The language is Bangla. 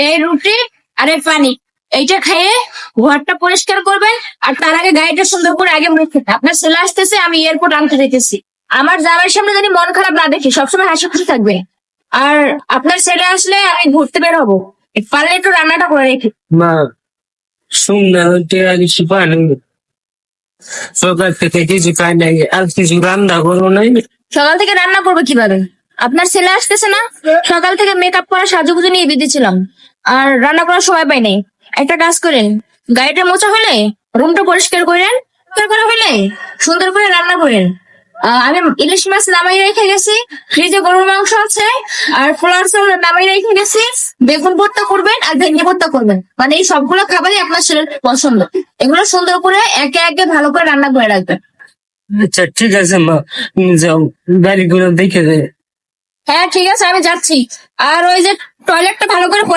এই রুটি আর এই পানি, এইটা খেয়ে ঘরটা পরিষ্কার করবেন। আর তার আগে গাড়িটা সুন্দর করে আগে মুখ খেতে, আপনার ছেলে আসতেছে, আমি এয়ারপোর্ট আনতে যেতেছি। আমার জামাইয়ের সামনে যদি মন খারাপ না দেখি, সবসময় হাসি খুশি থাকবে। আর আপনার ছেলে আসলে আমি ঘুরতে বের হবো, পারলে একটু রান্নাটা করে রেখে। মা, সুন্দর হচ্ছে কিছু পানি সকাল থেকে কিছু খাই নাই, আর কিছু রান্না করবো নাই। সকাল থেকে রান্না করবো কিভাবে? আপনার ছেলে আসতেছে না, সকাল থেকে মেকআপ করা সাজুগুজু নিয়ে বেঁধেছিলাম, আর রান্না করার সময় পাই নাই। একটা কাজ করেন, গাড়িটা মোছা হলে রুমটা পরিষ্কার করেন, পরিষ্কার করা হলে সুন্দর করে রান্না করেন। আমি ইলিশ মাছ নামাই রেখে গেছি, ফ্রিজে গরুর মাংস আছে, আর পোলাও চাল নামাই রেখে গেছি। বেগুন ভর্তা করবেন আর ভেন্ডি ভর্তা করবেন, মানে এই সবগুলো খাবারই আপনার ছেলের পছন্দ। এগুলো সুন্দর করে একে একে ভালো করে রান্না করে রাখবেন। আচ্ছা ঠিক আছে মা, তুমি যাও, গাড়িগুলো দেখে দে। হ্যাঁ ঠিক আছে, আমি যাচ্ছি। আর ওই যে টয়লেটটা ভালো করে